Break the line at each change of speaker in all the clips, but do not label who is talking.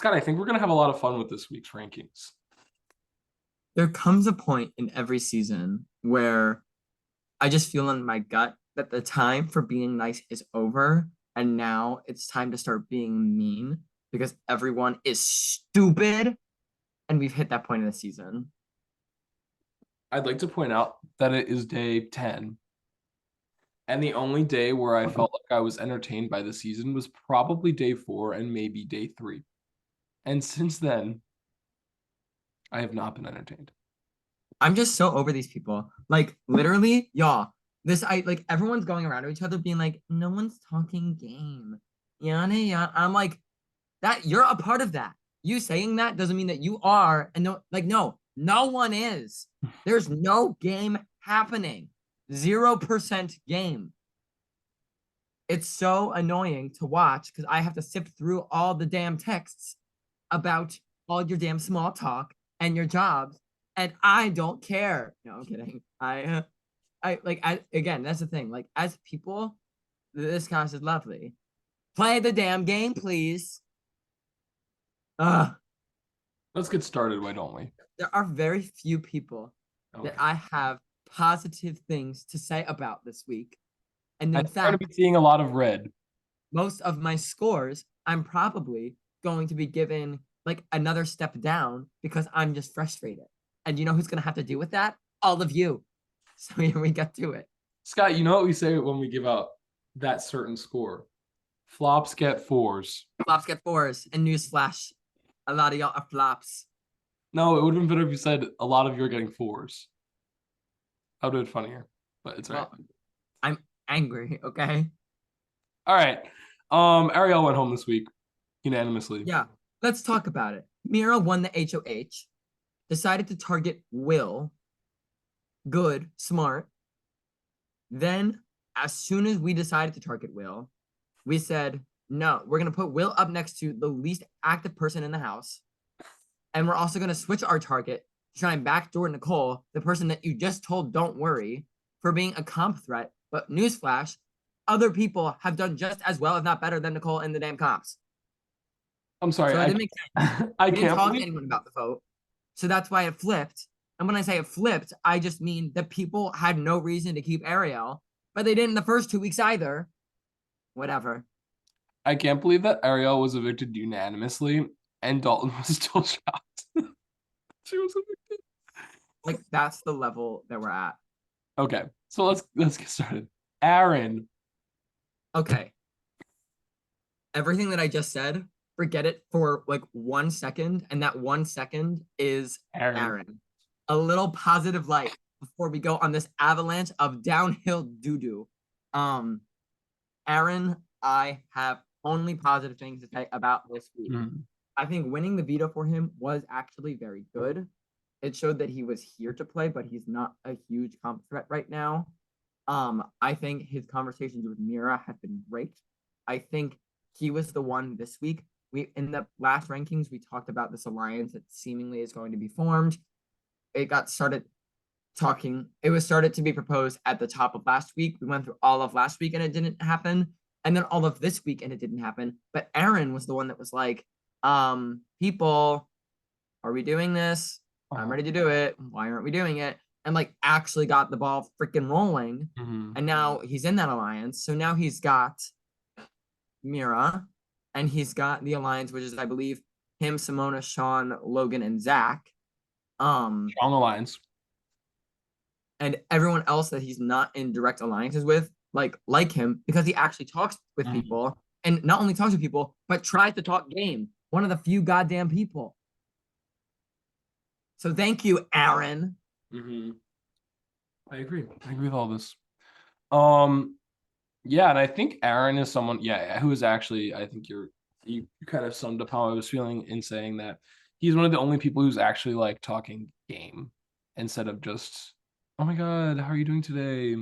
Scott, I think we're gonna have a lot of fun with this week's rankings.
There comes a point in every season where I just feel in my gut that the time for being nice is over, and now it's time to start being mean because everyone is stupid, and we've hit that point in the season.
I'd like to point out that it is day 10, and the only day where I felt like I was entertained by the season was probably day 4 and maybe day 3. And since then, I have not been entertained.
I'm just so over these people. Like literally, y'all. This I like everyone's going around to each other being like, no one's talking game. Yada yada. I'm like, that you're a part of that. You saying that doesn't mean that you are, and no one is. There's no game happening. 0% game. It's so annoying to watch because I have to sift through all the damn texts about all your damn small talk and your jobs, and I don't care. No, I'm kidding. Again, that's the thing. Like, as people, this cast is lovely. Play the damn game, please. Ugh.
Let's get started, why don't we?
There are very few people that
Okay.
I have positive things to say about this week. And
I'm
in
going to be
fact,
seeing a lot of red.
most of my scores, I'm probably going to be given like another step down because I'm just frustrated. And you know who's going to have to deal with that? All of you. So here we get to it.
Scott, you know what we say when we give out that certain score? Flops get fours.
Flops get fours. And newsflash, a lot of y'all are flops.
No, it would have been better if you said a lot of you are getting fours. I would have been funnier, but it's all right.
Well, I'm angry, okay?
All right. Ariel went home this week unanimously.
Yeah, let's talk about it. Mira won the HOH, decided to target Will. Good, smart. Then, as soon as we decided to target Will, we said, no, we're going to put Will up next to the least active person in the house. And we're also going to switch our target to try and backdoor Nicole, the person that you just told don't worry, for being a comp threat. But newsflash, other people have done just as well, if not better, than Nicole in the damn comps.
I'm sorry,
So it
I
didn't make sense.
I
We didn't
can't
talk to
believe
anyone about the vote. So that's why it flipped. And when I say it flipped, I just mean that people had no reason to keep Ariel, but they didn't the first 2 weeks either. Whatever.
I can't believe that Ariel was evicted unanimously and Dalton was still shocked. She was evicted.
Like that's the level that we're at.
Okay, so let's get started. Aaron.
Okay. Everything that I just said, forget it for like 1 second. And that 1 second is
Aaron.
Aaron. A little positive light before we go on this avalanche of downhill doo-doo. Um, Aaron, I have only positive things to say about this week.
Mm.
I think winning the veto for him was actually very good. It showed that he was here to play, but he's not a huge comp threat right now. I think his conversations with Mira have been great. I think he was the one this week. We in the last rankings, we talked about this alliance that seemingly is going to be formed. It got started talking, it was started to be proposed at the top of last week. We went through all of last week and it didn't happen. And then all of this week and it didn't happen. But Aaron was the one that was like, people, are we doing this? I'm ready to do it. Why aren't we doing it? And like actually got the ball freaking rolling.
Mm-hmm.
And now he's in that alliance. So now he's got Mira and he's got the alliance, which is, I believe, him, Simona, Sean, Logan, and Zach.
Strong alliance.
And everyone else that he's not in direct alliances with, like him, because he actually talks with people and not only talks to people, but tries to talk game. One of the few goddamn people. So thank you, Aaron.
Mm-hmm. I agree. I agree with all this. Yeah, and I think Aaron is someone, yeah, who is actually, I think you kind of summed up how I was feeling in saying that he's one of the only people who's actually like talking game instead of just, oh my God, how are you doing today?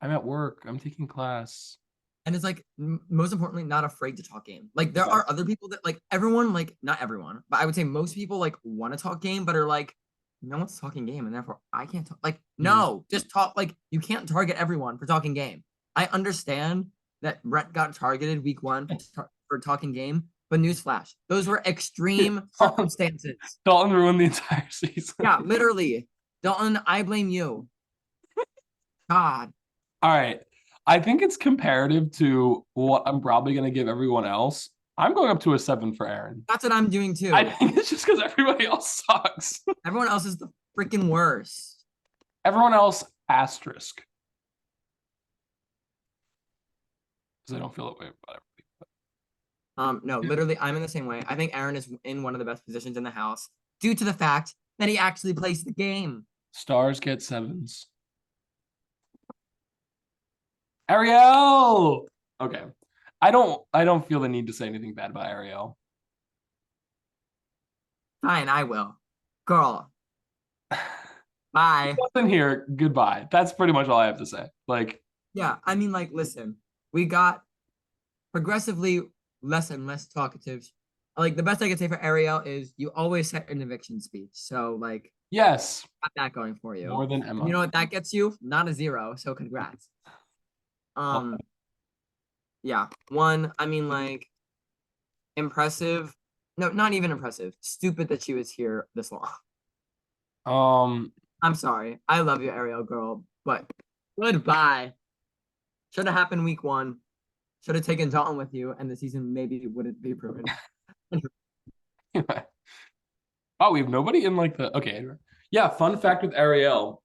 I'm at work. I'm taking class.
And it's like most importantly, not afraid to talk game. Like there
Yeah.
are other people that like everyone, like not everyone, but I would say most people like want to talk game, but are like, no one's talking game, and therefore I can't talk. Like,
Mhm.
no, just talk. Like you can't target everyone for talking game. I understand that Brett got targeted week 1 for talking game, But newsflash, those were extreme
Dalton
circumstances.
Dalton ruined the entire season.
Yeah, literally. Dalton, I blame you. God.
All right. I think it's comparative to what I'm probably going to give everyone else. I'm going up to a 7 for Aaron.
That's what I'm doing
I
too.
think it's just because everybody else sucks.
Everyone else is the freaking worst.
Everyone else, asterisk. Because I don't feel that way about everybody.
No, literally, I'm in the same way. I think Aaron is in one of the best positions in the house due to the fact that he actually plays the game.
Stars get 7s. Ariel. Okay. I don't feel the need to say anything bad about Ariel.
Fine, I will. Girl, bye.
Wasn't here. Goodbye. That's pretty much all I have to say. Like,
Yeah, I mean, like, listen, we got progressively less and less talkative. Like, the best I could say for Ariel is you always set an eviction speech. So, like,
yes,
got that going for you.
more than
And you
Emma.
know what that gets you? Not a 0. So, congrats. Um, yeah, one, I mean, like, impressive. No, not even impressive. Stupid that she was here this long.
Um,
I'm sorry. I love you, Ariel girl, but goodbye. Should have happened week 1. Should have taken Dalton with you, and the season maybe wouldn't be ruined.
oh, we have nobody in like the okay. Yeah, fun fact with Ariel,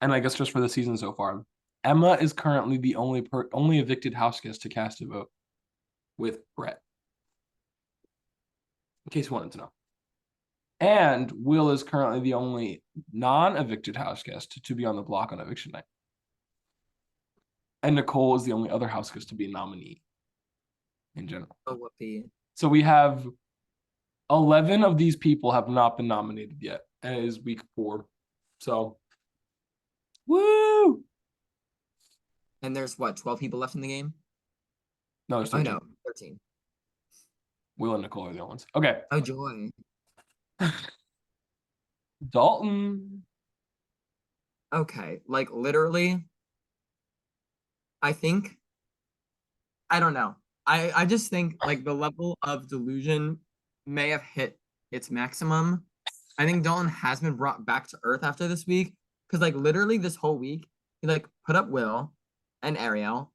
and I guess just for the season so far, Emma is currently the only evicted house guest to cast a vote with Brett. In case you wanted to know. And Will is currently the only non-evicted house guest to be on the block on eviction night. And Nicole is the only other house guest to be a nominee in general.
Oh, whoopee.
So we have 11 of these people have not been nominated yet, and it is week 4. So, woo!
And there's what, 12 people left in the game?
No, there's
Oh
13.
no, 13.
Will and Nicole are the only ones. Okay.
Oh joy.
Dalton.
Okay, like literally, I think I don't know. I just think like the level of delusion may have hit its maximum. I think Dalton has been brought back to earth after this week because like literally this whole week he like put up Will and Ariel,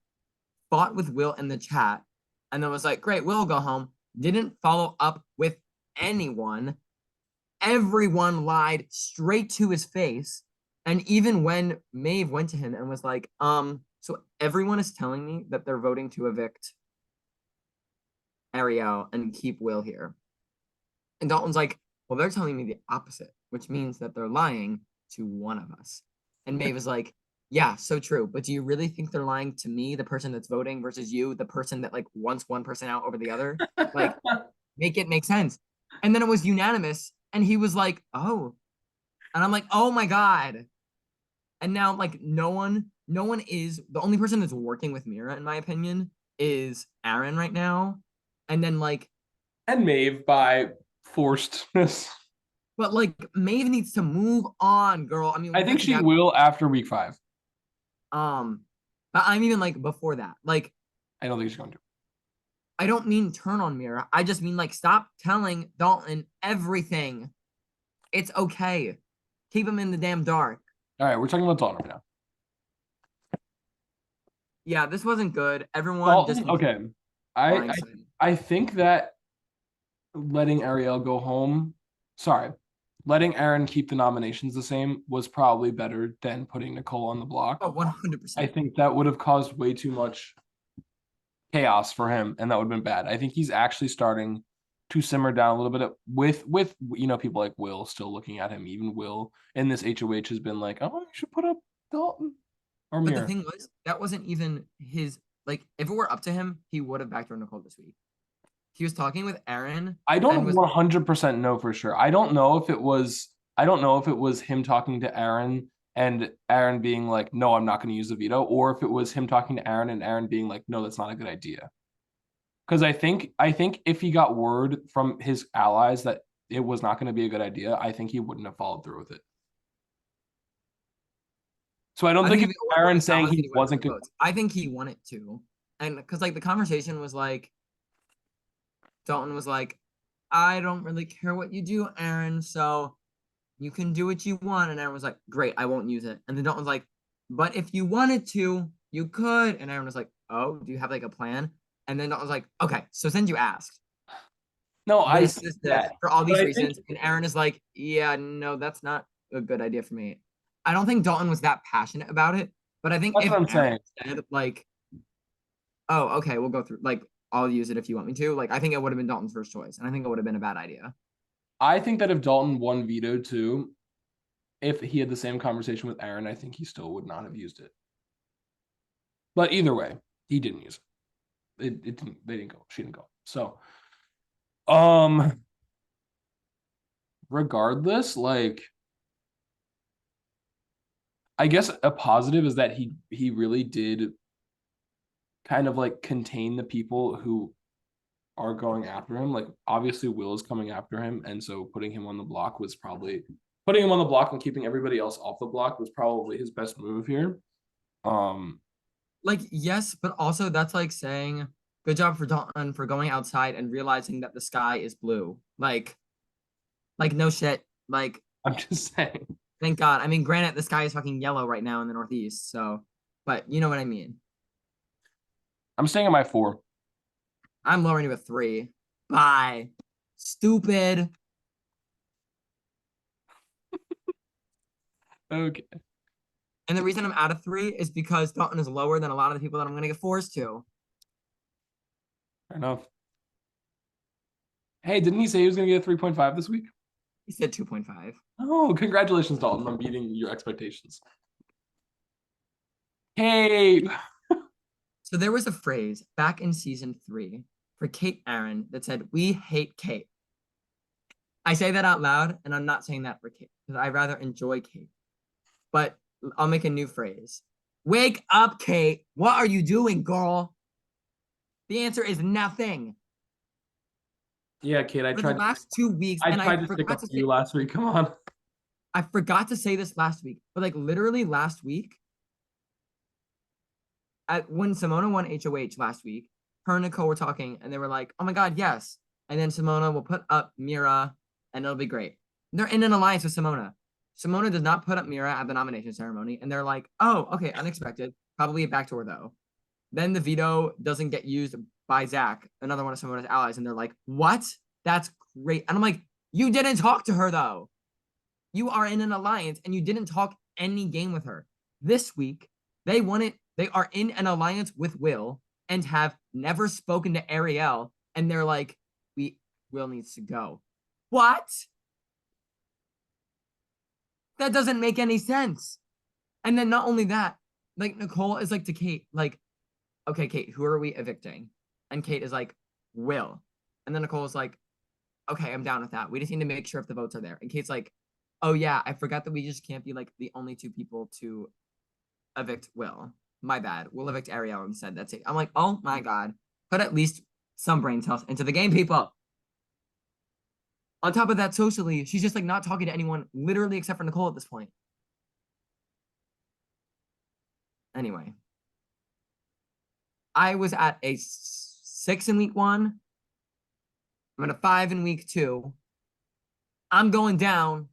fought with Will in the chat, and then was like, "Great, Will go home." Didn't follow up with anyone. Everyone lied straight to his face. And even when Maeve went to him and was like, so everyone is telling me that they're voting to evict Ariel and keep Will here. And Dalton's like, well, they're telling me the opposite, which means that they're lying to one of us. And Maeve is like, yeah, so true. But do you really think they're lying to me, the person that's voting, versus you, the person that like wants one person out over the other? Like, make it make sense. And then it was unanimous. And he was like, oh. And I'm like, oh my God. And now, like, no one is the only person that's working with Mira, in my opinion, is Aaron right now. And then like
and Maeve by forcedness.
but like Maeve needs to move on, girl. I mean,
I
we got
think
the
she
gap.
will after week 5.
But I'm even like before that. Like,
I don't think she's going to.
I don't mean turn on Mira. I just mean like stop telling Dalton everything. It's okay. Keep him in the damn dark.
All right, we're talking about Dalton right now.
Yeah, this wasn't good. Everyone just
Dalton, okay. I, I
blindsided.
I think that letting Ariel go home, sorry, letting Aaron keep the nominations the same was probably better than putting Nicole on the block.
Oh,
I
100%.
think that would have caused way too much chaos for him, and that would have been bad. I think he's actually starting to simmer down a little bit with people like Will still looking at him. Even Will in this HOH has been like, oh, you should put up Dalton or
But the
Mira.
thing was, that wasn't even his like if it were up to him, he would have backed Nicole this week. He was talking with Aaron
I
and
don't
was
100% know for sure. I don't know if it was him talking to Aaron and Aaron being like, no, I'm not going to use the veto, or if it was him talking to Aaron and Aaron being like, no, that's not a good idea. Because I think if he got word from his allies that it was not going to be a good idea, I think he wouldn't have followed through with it. So I don't
I
think
think if
it's
it were
Aaron
his
saying
allies, then
he
he would have
wasn't
got the
going.
votes. I think he wanted to. And because like the conversation was like Dalton was like, I don't really care what you do, Aaron, so you can do what you want. And Aaron was like, great, I won't use it. And then Dalton was like, but if you wanted to, you could. And Aaron was like, oh, do you have like a plan? And then Dalton was like, okay, so since you asked,
No, I see
this
that.
for all
But
these
I think
reasons. And Aaron is like, yeah, no, that's not a good idea for me. I don't think Dalton was that passionate about it, but I think
that's
if
what I'm
Aaron
saying.
said like, oh, okay, we'll go through like I'll use it if you want me to, like I think it would have been Dalton's first choice, and I think it would have been a bad idea.
I think that if Dalton won veto too, if he had the same conversation with Aaron, I think he still would not have used it. But either way, he didn't use it. It didn't. They didn't go. She didn't go. So, um, regardless, like I guess a positive is that he really did kind of like contain the people who are going after him. Like obviously Will is coming after him, and so putting him on the block was probably putting him on the block and keeping everybody else off the block was probably his best move here. Um,
Like yes, but also that's like saying good job for Dalton for going outside and realizing that the sky is blue. Like no shit. Like
I'm just saying.
thank God. I mean, granted, the sky is fucking yellow right now in the Northeast, so but you know what I mean.
I'm staying at my 4.
I'm lowering to a 3. Bye. Stupid.
Okay,
And the reason I'm at a 3 is because Dalton is lower than a lot of the people that I'm gonna get forced to.
fair enough. Hey, didn't he say he was going to get a 3.5 this week?
He said 2.5.
Oh, congratulations, Dalton, on beating your expectations. Hey,
So there was a phrase back in season 3 for Kate Aaron that said, "We hate Kate." I say that out loud, and I'm not saying that for Kate because I rather enjoy Kate. But I'll make a new phrase. Wake up, Kate. What are you doing, girl? The answer is nothing.
yeah, Kate,
For the last 2 weeks,
I
and I
tried to stick
forgot
up
to
for you
say
last week. Come on.
I forgot to say this last week, but like literally last week, when Simona won HOH last week, her and Nicole were talking, and they were like, "Oh my God, yes!" And then Simona will put up Mira, and it'll be great. They're in an alliance with Simona. Simona does not put up Mira at the nomination ceremony, and they're like, "Oh, okay, unexpected. Probably a backdoor though." Then the veto doesn't get used by Zach, another one of Simona's allies, and they're like, "What? That's great." And I'm like, "You didn't talk to her though. You are in an alliance, and you didn't talk any game with her." This week, they won it. They are in an alliance with Will and have never spoken to Ariel, and they're like, "We Will needs to go." What? That doesn't make any sense. And then not only that, like Nicole is like to Kate, like, "Okay, Kate, who are we evicting?" And Kate is like, "Will." And then Nicole is like, "Okay, I'm down with that. We just need to make sure if the votes are there." And Kate's like, "Oh yeah, I forgot that we just can't be like the only 2 people to evict Will. My bad. We'll evict Ariel instead. That's it." I'm like, oh my God. Put at least some brain cells into the game, people. On top of that, socially, she's just like not talking to anyone, literally except for Nicole at this point. Anyway, I was at a 6 in week 1. I'm at a 5 in week 2. I'm going down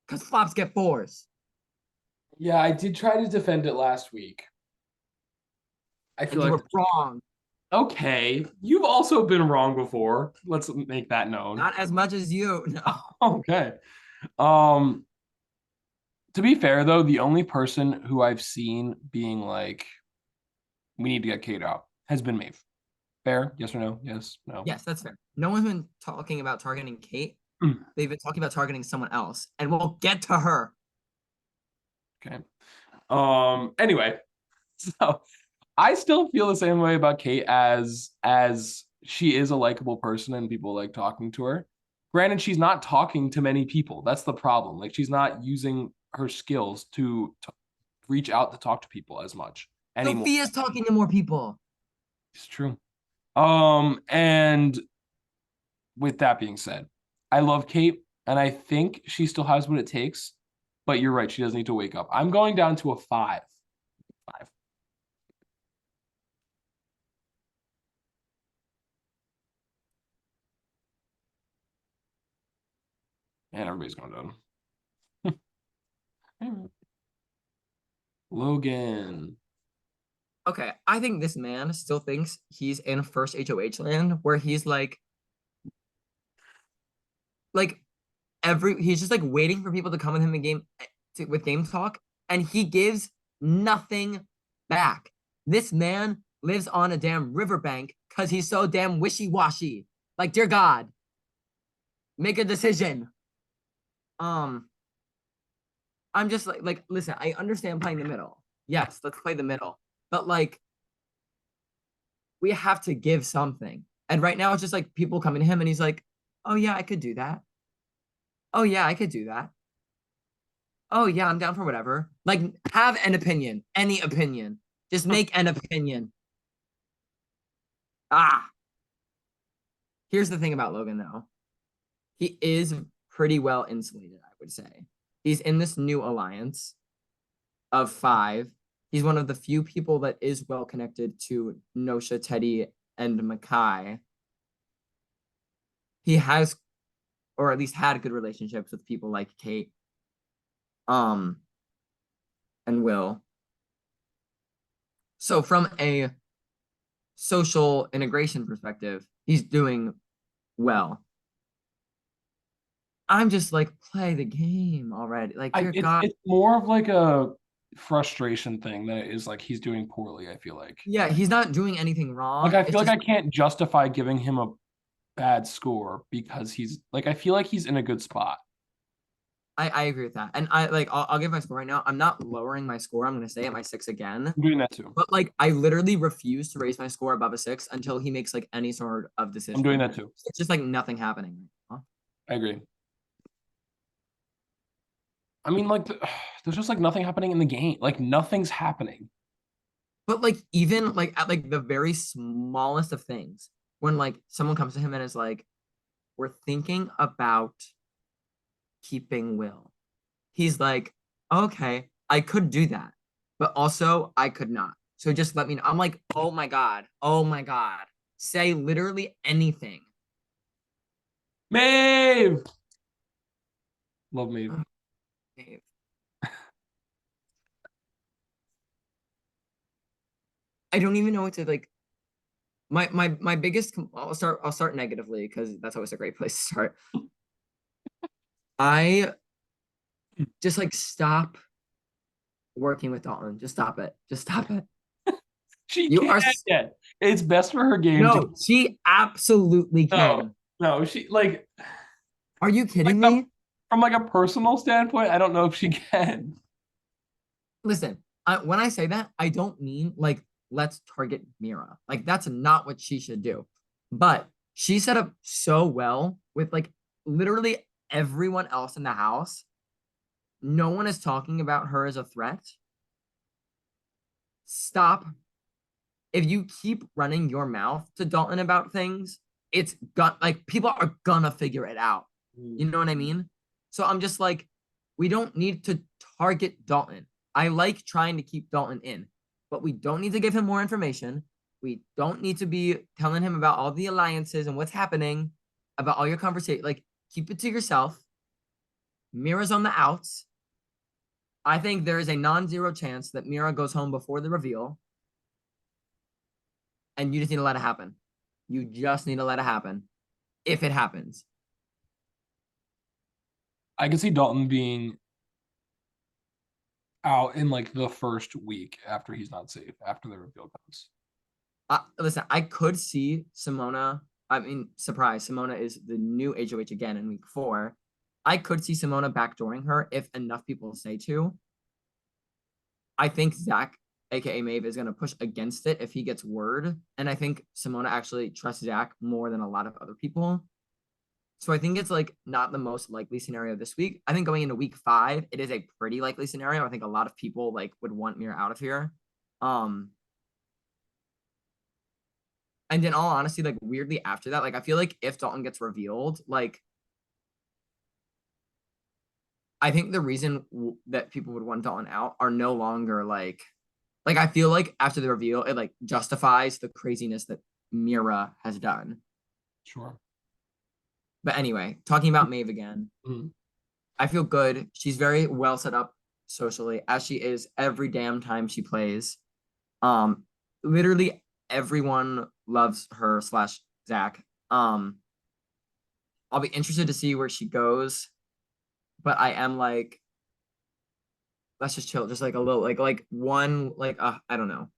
because flops get 4s.
Yeah, I did try to defend it last week. I feel
And you
like
were wrong.
okay, you've also been wrong before. Let's make that known.
Not as much as you. No.
Okay. Um, to be fair though, the only person who I've seen being like, we need to get Kate out has been Maeve. Fair? Yes or no? Yes, no.
Yes, that's fair. No one's been talking about targeting Kate.
Mm,
They've been talking about targeting someone else, and we'll get to her.
okay. Anyway, so I still feel the same way about Kate as she is a likable person and people like talking to her. Granted, she's not talking to many people. That's the problem. Like she's not using her skills to reach out to talk to people as much anymore.
Sophia's talking to more people.
It's true. And with that being said, I love Kate and I think she still has what it takes, but you're right, she does need to wake up. I'm going down to a 5. 5. And everybody's going down. Logan.
Okay, I think this man still thinks he's in first HOH land where he's like he's just like waiting for people to come with him in game with game talk, and he gives nothing back. This man lives on a damn riverbank because he's so damn wishy-washy. Like, dear God, make a decision. Um, I'm just like, listen, I understand playing the middle. Yes, let's play the middle. But like, we have to give something. And right now it's just like people coming to him and he's like, oh yeah, I could do that. Oh yeah, I could do that. Oh yeah, I'm down for whatever. Like, have an opinion, any opinion. Just make an opinion. Ah, here's the thing about Logan though. He is pretty well insulated, I would say. He's in this new alliance of five. He's one of the few people that is well connected to Nosha, Teddy, and Makai. He has, or at least had, good relationships with people like Kate, um, and Will. So from a social integration perspective, he's doing well. I'm just like, play the game already. Like, dear God.
It's more of like a frustration thing than it is like he's doing poorly, I feel like.
Yeah, he's not doing anything
Like
wrong.
I
It's
feel like
just
I can't justify giving him a bad score because he's like I feel like he's in a good spot.
I agree with that. And I'll give my score right now. I'm not lowering my score. I'm gonna stay at my 6 again.
I'm doing that too.
But like I literally refuse to raise my score above a 6 until he makes like any sort of
I'm doing
decision.
that too.
It's just like nothing happening.
I agree. I mean, like, there's just like nothing happening in the game. Like, nothing's happening.
But like even like at like the very smallest of things, when like someone comes to him and is like, we're thinking about keeping Will. He's like, okay, I could do that, but also I could not. So just let me know. I'm like, oh my God. Oh my God. Say literally anything.
Maeve! Love Maeve.
Ugh, Dave. I don't even know what to like. My biggest I'll start negatively because that's always a great place to start. I just like stop working with Dalton. Just stop it. Just stop it.
She
You
can't
are
yet. It's best for her game to
no, she absolutely
no,
can.
no, she like
Are you
like
kidding me?
from like a personal standpoint, I don't know if she can.
Listen, when I say that, I don't mean like let's target Mira. Like that's not what she should do. But she set up so well with like literally everyone else in the house. No one is talking about her as a threat. Stop. If you keep running your mouth to Dalton about things, it's got like people are gonna figure it out. You know what I mean? So I'm just like, we don't need to target Dalton. I like trying to keep Dalton in, but we don't need to give him more information. We don't need to be telling him about all the alliances and what's happening, about all your conversation. Like, keep it to yourself. Mira's on the outs. I think there is a non-zero chance that Mira goes home before the reveal, and you just need to let it happen. You just need to let it happen if it happens.
I can see Dalton being out in like the first week after he's not safe, after the reveal comes.
Listen, I could see Simona. I mean, surprise, Simona is the new HOH again in week 4. I could see Simona backdooring her if enough people say to. I think Zach, aka Maeve, is going to push against it if he gets word. And I think Simona actually trusts Zach more than a lot of other people. So I think it's like not the most likely scenario this week. I think going into week 5, it is a pretty likely scenario. I think a lot of people like would want Mira out of here. Um, and in all honesty, like weirdly after that, like I feel like if Dalton gets revealed, like I think the reason that people would want Dalton out are no longer like I feel like after the reveal, it like justifies the craziness that Mira has done.
Sure.
But anyway, talking about Maeve again.
Mhm.
I feel good. She's very well set up socially, as she is every damn time she plays. Um, Literally everyone loves her slash Zach. I'll be interested to see where she goes, but I am like, let's just chill, just like a little, like one, I don't know.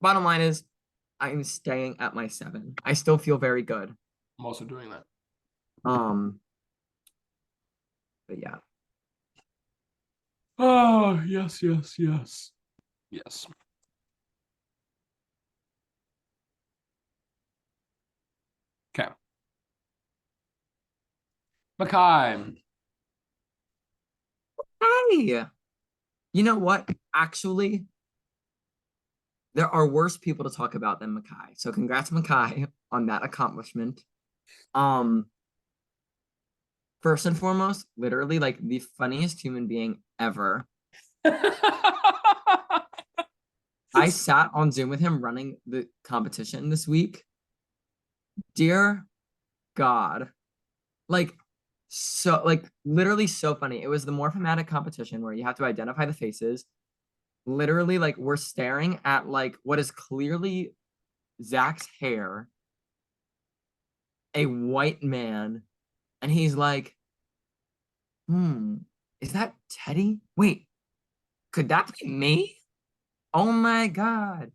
Bottom line is, I'm staying at my 7. I still feel very good.
I'm also doing that.
Um, but yeah.
Oh, yes, yes, yes. Yes. Okay. Makai.
Hey, you know what? Actually, there are worse people to talk about than Makai. So congrats, Makai, on that accomplishment. Um, First and foremost, literally like the funniest human being ever. I sat on Zoom with him running the competition this week. Dear God. Like like literally so funny. It was the morphomatic competition where you have to identify the faces. Literally, like we're staring at like what is clearly Zach's hair, a white man, and he's like, is that Teddy? Wait, could that be me? Oh my God.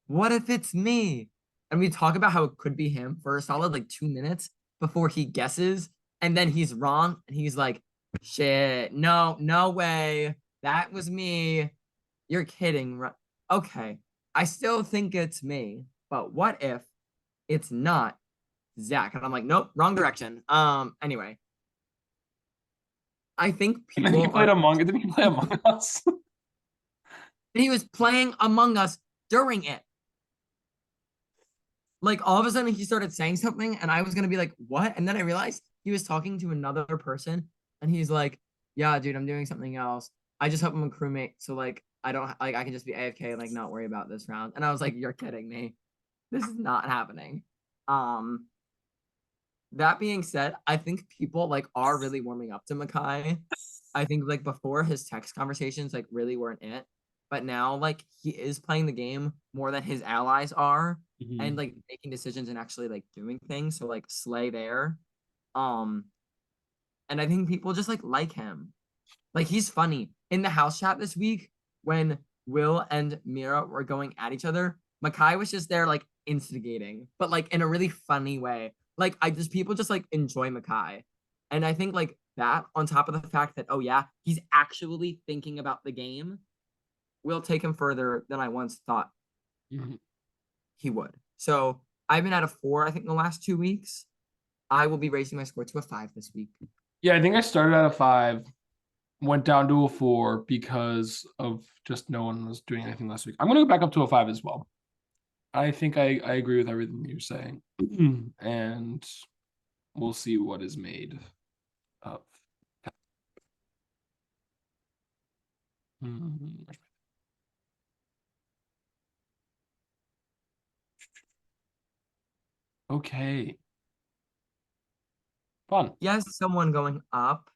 What if it's me? And we talk about how it could be him for a solid like 2 minutes before he guesses, and then he's wrong, and he's like, shit, no, no way. That was me. You're kidding, right? Okay. I still think it's me, but what if it's not Zach? And I'm like, nope, wrong direction. Anyway, I think
And then he
people
played
are
Didn't he play Among Us?
he was playing Among Us during it. Like all of a sudden he started saying something and I was gonna be like, what? And then I realized he was talking to another person and he's like, yeah, dude, I'm doing something else. I just hope I'm a crewmate. So like I don't like I can just be AFK and like not worry about this round. And I was like, you're kidding me. This is not happening. Um that being said, I think people like are really warming up to Makai. I think like before his text conversations like really weren't it, but now like he is playing the game more than his allies are and
Mhm.
like making decisions and actually like doing things. So like slay there. Um and I think people just like him. Like he's funny. In the house chat this week when Will and Mira were going at each other, Makai was just there like instigating, but like in a really funny way. Like I just people just like enjoy Makai. And I think like that on top of the fact that oh yeah, he's actually thinking about the game will take him further than I once thought
Mhm.
he would. So I've been at a 4, I think, in the last 2 weeks. I will be raising my score to a 5 this week.
Yeah, I think I started at a 5, went down to a 4 because of just no one was doing anything last week. I'm gonna go back up to a 5 as well. I think I agree with everything you're saying. And we'll see what is made of. Hmm. Okay. Fun.
Yes, someone going up.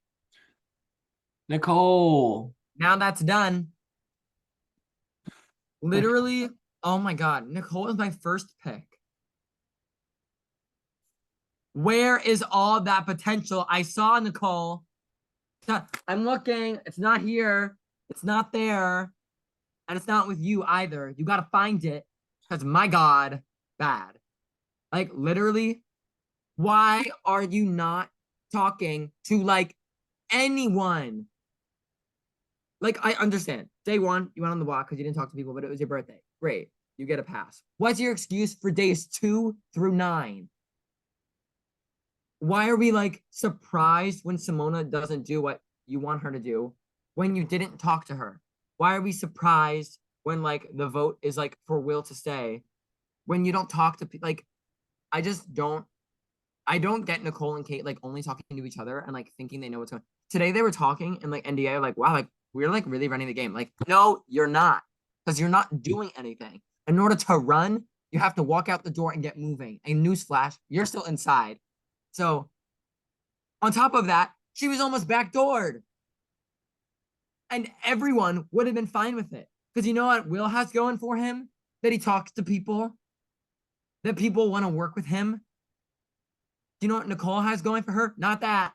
Nicole.
Now that's done. Literally, oh my God, Nicole is my first pick. Where is all that potential I saw, Nicole? I'm looking. It's not here. It's not there. And it's not with you either. You got to find it because, my God, bad. Like, literally, why are you not talking to like anyone? Like, I understand. Day one, you went on the walk because you didn't talk to people, but it was your birthday. Great. You get a pass. What's your excuse for days 2 through 9? Why are we like surprised when Simona doesn't do what you want her to do when you didn't talk to her? Why are we surprised when like the vote is like for Will to stay when you don't talk to like I just don't I don't get Nicole and Kate like only talking to each other and like thinking they know what's going. Today they were talking and like NDA like wow like we're like really running the game. Like no, you're not because you're not doing anything. In order to run, you have to walk out the door and get moving. And newsflash, you're still inside. So on top of that, She was almost backdoored. And everyone would have been fine with it. Because you know what Will has going for him? That he talks to people, that people want to work with him. Do you know what Nicole has going for her? Not that.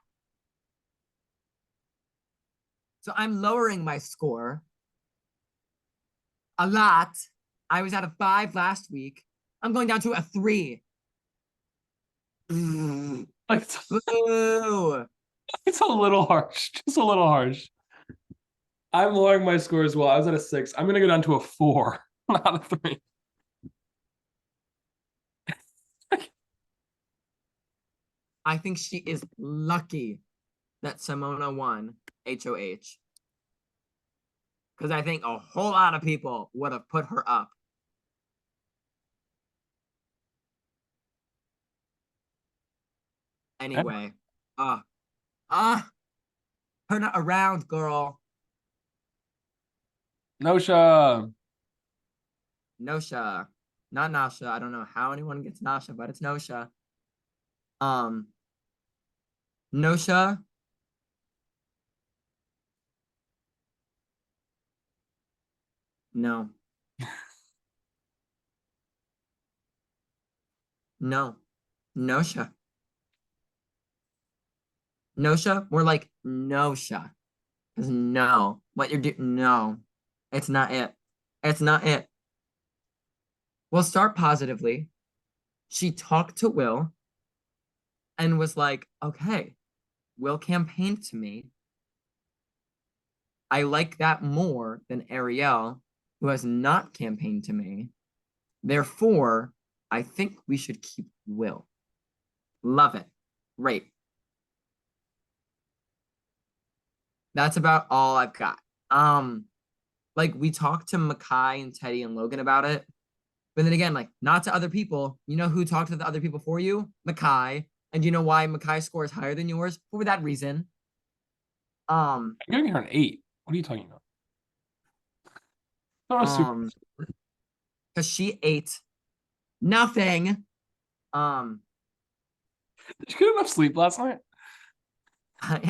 So I'm lowering my score a lot. I was at a 5 last week. I'm going down to a 3. Boo.
Like it's a little harsh. Just a little harsh. I'm lowering my score as well. I was at a 6. I'm gonna go down to a 4, not a 3.
I think she is lucky that Simona won HOH. Because I think a whole lot of people would have put her up. Anyway, uh, turn it around, girl.
Nosha.
Nosha, not Nasha. I don't know how anyone gets Nasha, but it's Nosha. Um, Nosha. No, no, Nosha. Nosha. We're like Nosha. Because no, what you're doing, no, it's not it. It's not it. We'll start positively. She talked to Will and was like, okay, Will campaigned to me. I like that more than Ariel, who has not campaigned to me. Therefore, I think we should keep Will. Love it. Great. That's about all I've got. Like we talked to Makai and Teddy and Logan about it. But then again, like not to other people. You know who talked to the other people for you? Makai. And you know why Makai's score is higher than yours? For that reason.
I'm giving her an 8. What are you talking about? Not a super.
Um, because she ate nothing. Um,
Did you get enough sleep last night?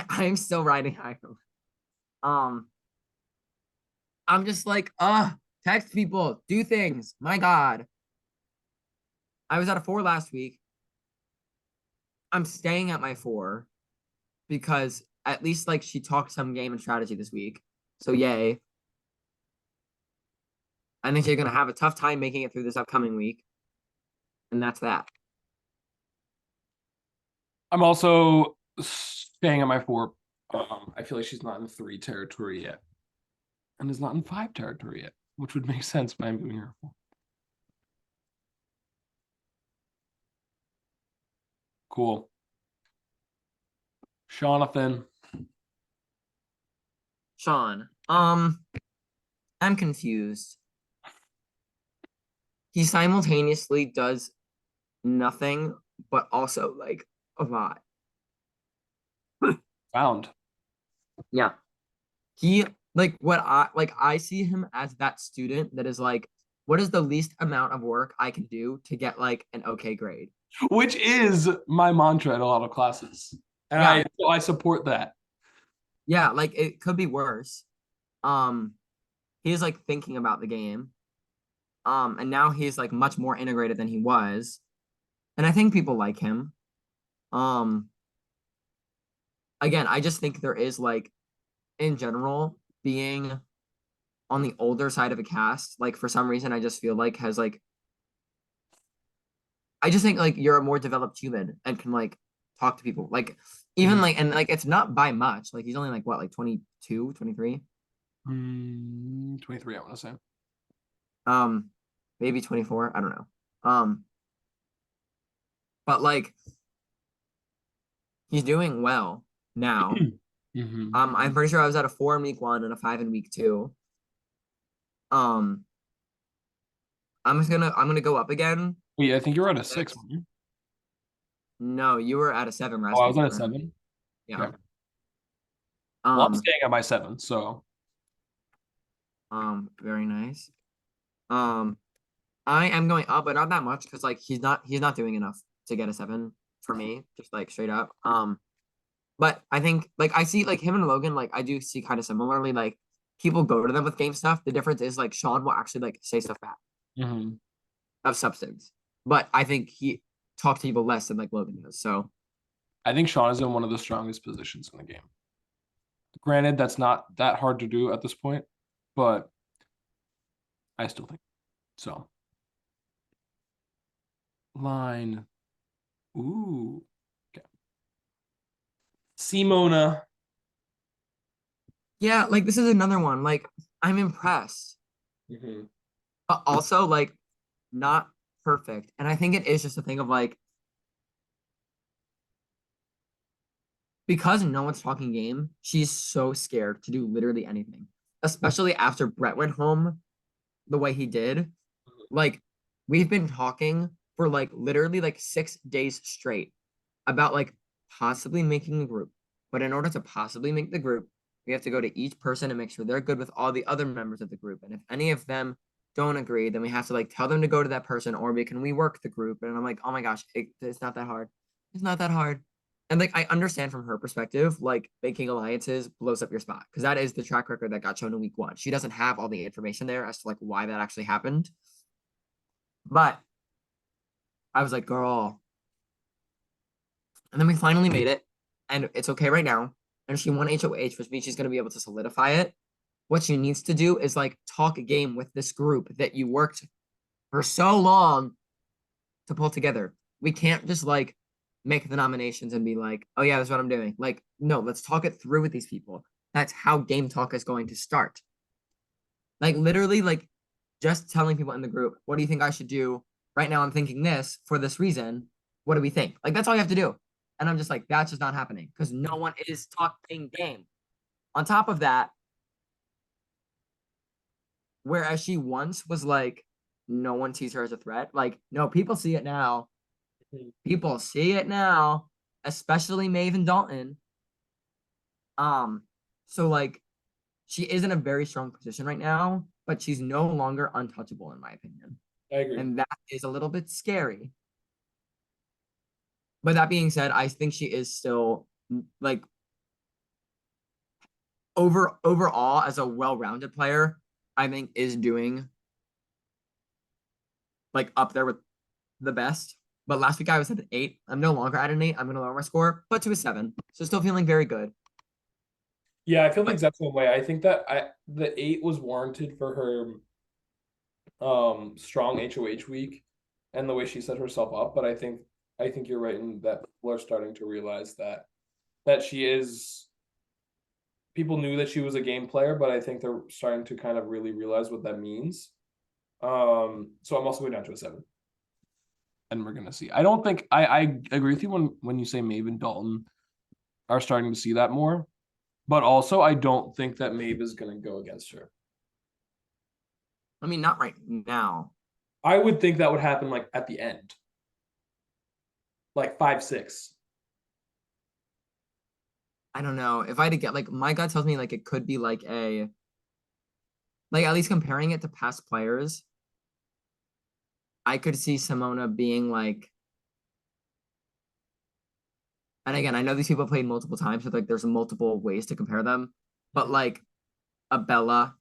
I'm still riding high. Um, I'm just like, text people, do things. My God. I was at a 4 last week. I'm staying at my 4 because at least like she talked some game and strategy this week. So yay. I think you're gonna have a tough time making it through this upcoming week. And that's that.
I'm also staying at my 4. I feel like she's not in 3 territory yet, and is not in 5 territory yet, which would make sense by moving her 4. Cool. Jonathan.
Sean. I'm confused. He simultaneously does nothing, but also like a lot.
Found.
Yeah. He like I see him as that student that is like, what is the least amount of work I can do to get like an okay grade?
Which is my mantra in a lot of classes. And
Yeah,
I support that.
yeah, like it could be worse. Um, he's like thinking about the game. And now he's like much more integrated than he was. And I think people like him. Um, again, I just think there is like in general being on the older side of a cast, like for some reason I just feel like has like I just think like you're a more developed human and can like talk to people. Like even like and like it's not by much. Like he's only like what, like 22, 23?
23, I want to say.
Um maybe 24, I don't know. But like he's doing well now.
Mm-hmm.
I'm pretty sure I was at a 4 in week 1 and a 5 in week 2. Um I'm gonna go up again.
Wait, I think you were at a 6, weren't you?
No, you were at a 7
Oh,
last
I
week
was at a
for him.
7.
Yeah.
Okay. Well, I'm
Um,
staying at my 7, so
very nice. Um, I am going up, but not that much because like he's not doing enough to get a 7 for me, just like straight up. But I think like I see like him and Logan, like I do see kind of similarly. Like people go to them with game stuff. The difference is like Sean will actually like say stuff back
Mhm.
of substance. But I think he talks to people less than like Logan does. So
I think Sean is in one of the strongest positions in the game. Granted, that's not that hard to do at this point, but I still think so. Line. Ooh. Okay. Simona.
yeah, like this is another one. Like I'm impressed,
Mhm.
but also like not perfect. And I think it is just a thing of like because no one's talking game, she's so scared to do literally anything. Especially after Brett went home the way he did. Like we've been talking for like literally like 6 days straight about like possibly making a group. But in order to possibly make the group, we have to go to each person and make sure they're good with all the other members of the group. And if any of them don't agree, then we have to like tell them to go to that person or we can rework the group. And I'm like, oh my gosh, it's not that hard. It's not that hard. And like I understand from her perspective, like making alliances blows up your spot because that is the track record that got shown in week one. She doesn't have all the information there as to like why that actually happened. But I was like, girl. And then we finally made it, and it's okay right now. And she won HOH, which means she's going to be able to solidify it. What she needs to do is like talk a game with this group that you worked for so long to pull together. We can't just like make the nominations and be like, oh yeah, that's what I'm doing. Like, no, let's talk it through with these people. That's how game talk is going to start. Like literally, like just telling people in the group, what do you think I should do? Right now, I'm thinking this for this reason. What do we think? Like that's all you have to do. And I'm just like, that's just not happening because no one is talking game. On top of that, whereas she once was like, no one sees her as a threat. Like, no, people see it now. People see it now, especially Maeve and Dalton. Um, so like she is in a very strong position right now, but she's no longer untouchable in my opinion.
I agree.
And that is a little bit scary. But that being said, I think she is still like overall as a well-rounded player, I think is doing like up there with the best. But last week I was at an 8. I'm no longer at an 8. I'm gonna lower my score, but to a 7. So still feeling very good.
Yeah, I feel the
But
exact same way. I think that the 8 was warranted for her strong HOH week and the way she set herself up, but I think you're right in that people are starting to realize that she is people knew that she was a game player, but I think they're starting to kind of really realize what that means. So I'm also going down to a 7. And we're gonna see. I don't think I agree with you when you say Maeve and Dalton are starting to see that more, but also I don't think that Maeve is gonna go against her.
I mean, not right now.
I would think that would happen like at the end, like 5-6.
I don't know. If I had to get like my gut tells me like it could be like a like at least comparing it to past players, I could see Simona being like, and again, I know these people played multiple times, so like there's multiple ways to compare them, but like a Bella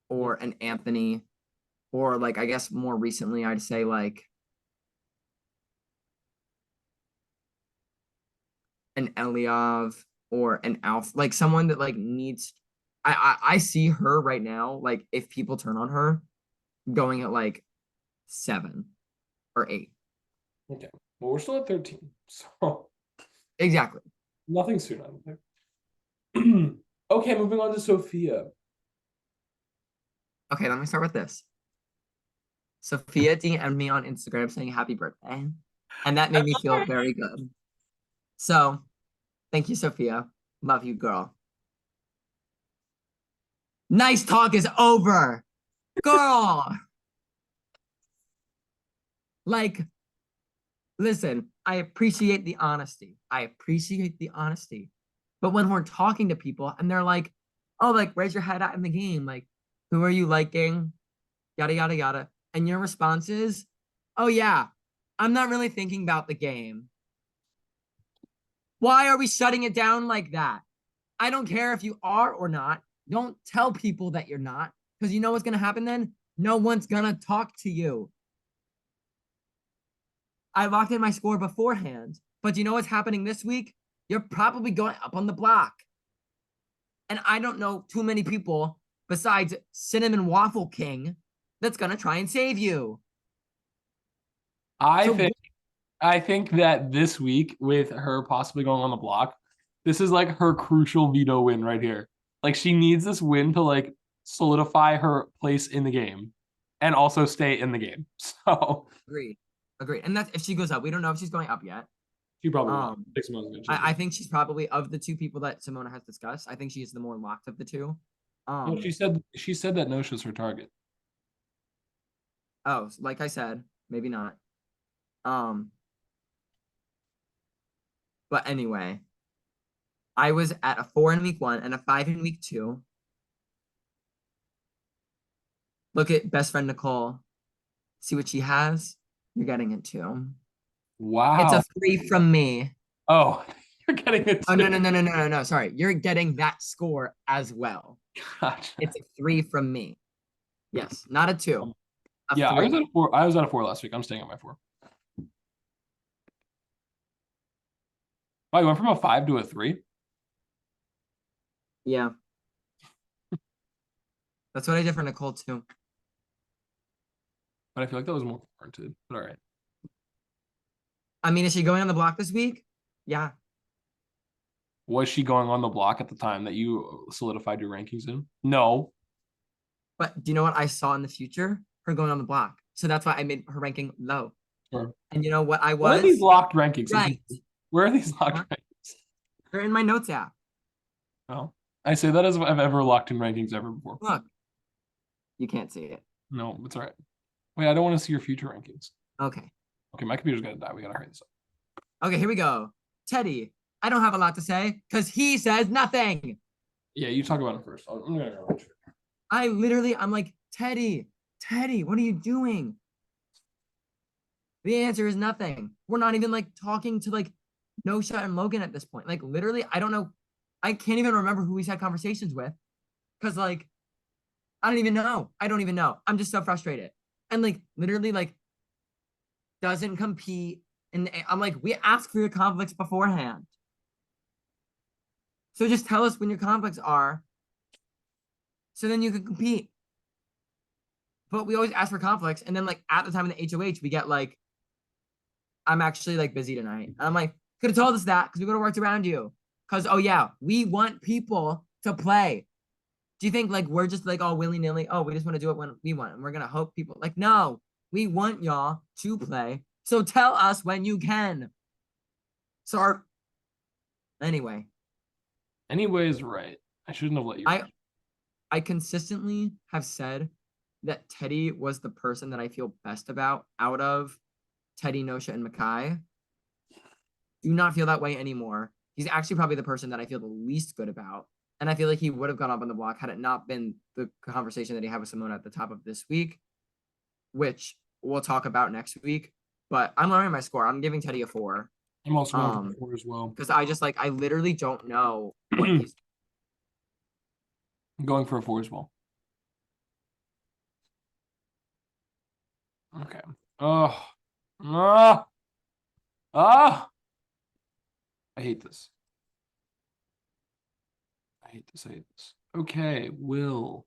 or an Anthony, or like I guess more recently, I'd say like an Eliav or an Alf, like someone that like needs. I see her right now. Like if people turn on her, going at like 7 or 8.
Okay. Well, we're still at 13, so
Exactly.
nothing soon, I don't think. Okay, moving on to Sophia.
Okay, let me start with this. Sophia DM'd me on Instagram saying happy birthday, and that made me feel very good. So thank you, Sophia. Love you, girl. Nice talk is over, girl. Like, listen, I appreciate the honesty. I appreciate the honesty. But when we're talking to people and they're like, oh, like, raise your head out in the game. Like, who are you liking? Yada, yada, yada. And your response is, oh, yeah, I'm not really thinking about the game. Why are we shutting it down like that? I don't care if you are or not. Don't tell people that you're not, because you know what's gonna happen then? No one's gonna talk to you. I locked in my score beforehand, but you know what's happening this week? You're probably going up on the block. And I don't know too many people besides Cinnamon Waffle King that's gonna try and save you.
I
So
think I think that this week, with her possibly going on the block, this is like her crucial veto win right here. Like she needs this win to like solidify her place in the game and also stay in the game. So
agreed. Agreed. And that's if she goes up. We don't know if she's going up yet.
she probably will.
Um,
6 months gonna change
I
it.
think she's probably of the two people that Simona has discussed. I think she is the more locked of the two.
No,
Um,
she said that Nosha's her target.
oh, like I said, maybe not. Um, but anyway, I was at a 4 in week 1 and a 5 in week 2. Look at best friend Nicole. See what she has. You're getting it too. It's a
Wow.
3 from me.
Oh, you're getting it
Oh
too.
no. Sorry, you're getting that score as well.
Gotcha.
It's a 3 from me. Yes, not a 2, a
Yeah, I was
3.
at a 4. I was at a 4 last week. I'm staying at my 4. Oh, you went from a 5 to a 3?
Yeah, that's what I did for Nicole too.
But I feel like that was more warranted. But all right.
I mean, is she going on the block this week? Yeah,
Was she going on the block at the time that you solidified your rankings in? No.
but do you know what I saw in the future? Her going on the block. So that's why I made her ranking low.
Sure.
And you know what I
Where are these
was?
locked rankings?
Right.
Where are these locked
Huh?
rankings?
They're in my notes app.
Oh, I say that as if I've ever locked in rankings ever before.
Look, you can't see it.
No, it's all right. Wait, I don't want to see your future rankings.
Okay.
Okay, my computer's gonna die. We gotta hurry this up.
Okay, here we go. Teddy, I don't have a lot to say because he says nothing.
Yeah, you talk about it first. I'm gonna go.
I'm like, Teddy, what are you doing? The answer is nothing. We're not even like talking to like No Shot and Logan at this point. Like literally, I don't know. I can't even remember who he's had conversations with because like I don't even know. I don't even know. I'm just so frustrated. And like literally like doesn't compete. And I'm like, we asked for your conflicts beforehand. So just tell us when your conflicts are so then you can compete. But we always ask for conflicts. And then like at the time of the HOH, we get like, I'm actually like busy tonight. And I'm like, could have told us that because we would have worked around you. Because oh yeah, we want people to play. Do you think like we're just like all willy-nilly? Oh, we just want to do it when we want, and we're gonna hope people like no, we want y'all to play. So tell us when you can. So anyway,
Anyways, right. I shouldn't have let you.
I consistently have said that Teddy was the person that I feel best about out of Teddy, Nosha, and Makai. Do not feel that way anymore. He's actually probably the person that I feel the least good about. And I feel like he would have gone up on the block had it not been the conversation that he had with Simona at the top of this week, which we'll talk about next week. But I'm lowering my score. I'm giving Teddy a 4.
I'm also going for 4 as well.
Because I just like I literally don't know what he's
I'm going for a 4 as well. Okay. Oh. Ah. Ah. I hate this. I hate this. I hate this. Okay, Will.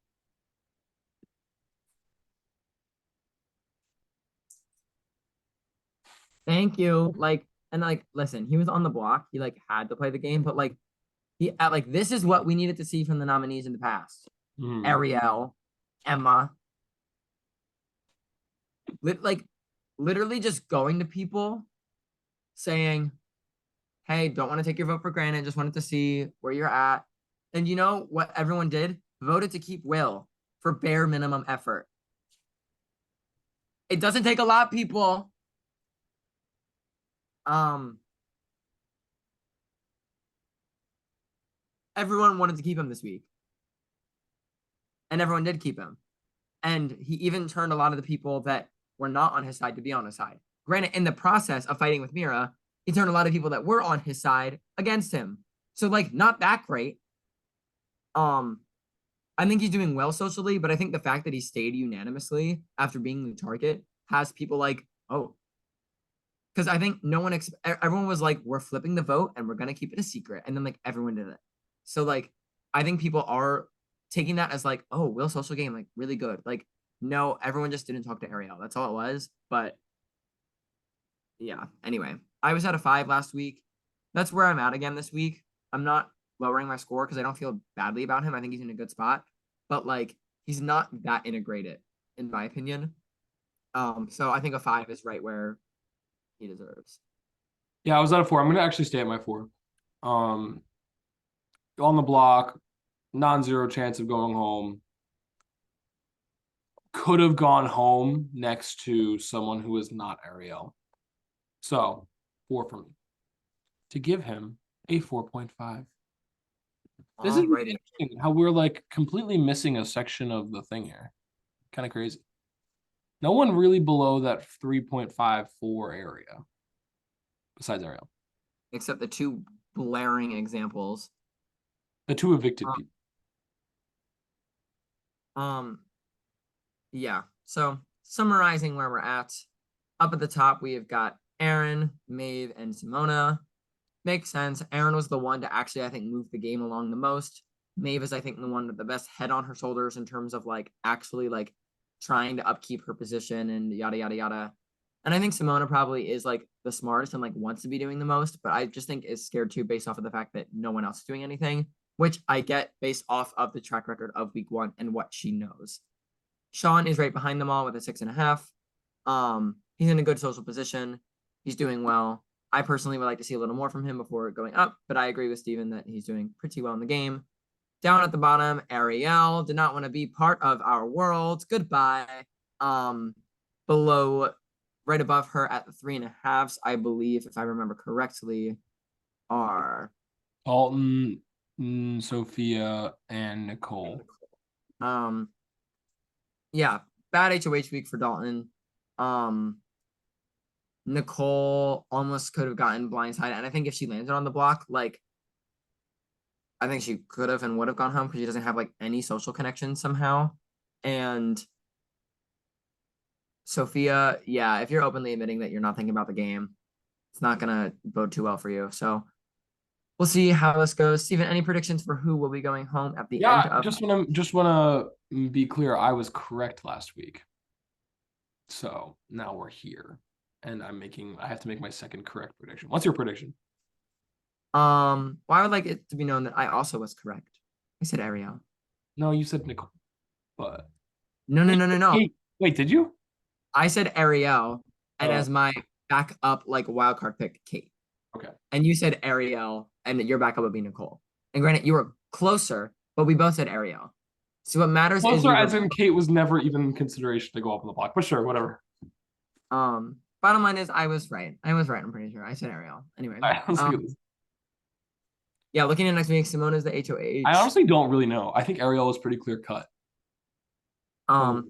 thank you. Like, and like, listen, he was on the block. He like had to play the game, but like he at like this is what we needed to see from the nominees in the past. Ariel, Emma. Like literally just going to people saying, hey, don't want to take your vote for granted. Just wanted to see where you're at. And you know what everyone did? Voted to keep Will for bare minimum effort. It doesn't take a lot, people. Everyone wanted to keep him this week. And everyone did keep him. And he even turned a lot of the people that were not on his side to be on his side. Granted, in the process of fighting with Mira, he turned a lot of people that were on his side against him. So like not that great. Um, I think he's doing well socially, but I think the fact that he stayed unanimously after being the target has people like, oh, because I think no one, everyone was like, we're flipping the vote and we're gonna keep it a secret, and then like everyone did it. So like, I think people are taking that as like, oh, Will social game like really good. Like, no, everyone just didn't talk to Ariel. That's all it was. But yeah. Anyway, I was at a 5 last week. That's where I'm at again this week. I'm not lowering my score because I don't feel badly about him. I think he's in a good spot, but like he's not that integrated, in my opinion. So I think a 5 is right where he deserves.
Yeah, I was at a 4. I'm gonna actually stay at my 4. On the block, non-zero chance of going home. Could have gone home next to someone who is not Ariel. So 4 for me. To give him a 4.5. This is
Alrighty.
interesting how we're like completely missing a section of the thing here. Kind of crazy. No one really below that 3.54 area besides Ariel.
Except the two blaring examples.
The 2 evicted
Uh,
people.
Um, yeah. So summarizing where we're at, up at the top we have got Aaron, Maeve, and Simona. Makes sense. Aaron was the one to actually, I think, move the game along the most. Maeve is, I think, the one with the best head on her shoulders in terms of like actually like trying to upkeep her position and yada yada yada. And I think Simona probably is like the smartest and like wants to be doing the most, but I just think is scared too based off of the fact that no one else is doing anything, which I get based off of the track record of week 1 and what she knows. Sean is right behind them all with a 6.5. He's in a good social position. He's doing well. I personally would like to see a little more from him before going up, but I agree with Steven that he's doing pretty well in the game. Down at the bottom, Ariel did not want to be part of our world. Goodbye. Um, below, right above her at the 3.5s, I believe, if I remember correctly, are
Alton, Sophia, and Nicole.
um, yeah, bad HOH week for Dalton. Um, Nicole almost could have gotten blindsided, and I think if she landed on the block, like I think she could have and would have gone home because she doesn't have like any social connections somehow. And Sophia, yeah, if you're openly admitting that you're not thinking about the game, it's not gonna bode too well for you. So we'll see how this goes. Steven, any predictions for who will be going home at the end
Yeah,
of?
just wanna be clear. I was correct last week. So now we're here. And I have to make my second correct prediction. What's your prediction?
Well, I would like it to be known that I also was correct. I said Ariel.
No, you said Nicole, but
No, no, no, no, no.
Wait, did you?
I said Ariel, and
Oh,
as my backup like wildcard pick, Kate.
okay.
And you said Ariel, and your backup would be Nicole. And granted, you were closer, but we both said Ariel. So what matters is
Closer
we were
as in Kate was never even in consideration to go up on the block, but sure, whatever.
bottom line is I was right. I was right, I'm pretty sure. I said Ariel. Anyway.
All right, let's look at this.
Yeah, looking at next week, Simone is the
I
HOH.
honestly don't really know. I think Ariel was pretty clear cut.
Um,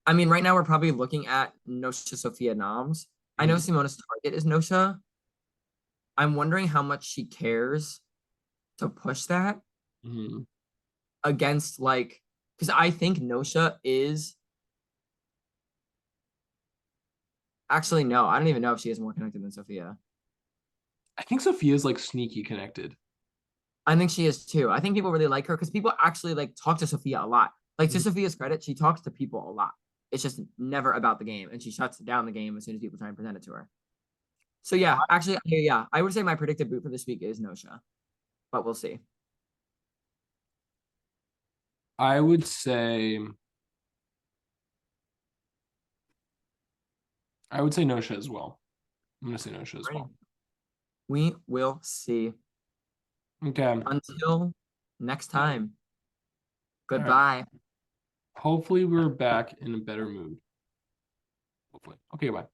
I mean, right now we're probably looking at Nosha Sophia Noms. I know Simona's target is Nosha. I'm wondering how much she cares to push that
Mm-hmm.
against like because I think Nosha is actually no, I don't even know if she is more connected than Sophia.
I think Sophia's like sneaky connected.
I think she is too. I think people really like her because people actually like talk to Sophia a lot. Like to
Mhm.
Sophia's credit, she talks to people a lot. It's just never about the game, and she shuts down the game as soon as people try and present it to her. So yeah, actually, yeah, I would say my predicted boot for this week is Nosha, but we'll see.
I would say Nosha as well. I'm gonna say Nosha as
Alrighty.
well.
We will see.
Okay.
Until next time.
All right.
Goodbye.
Hopefully we're back in a better mood. Hopefully. Okay, bye.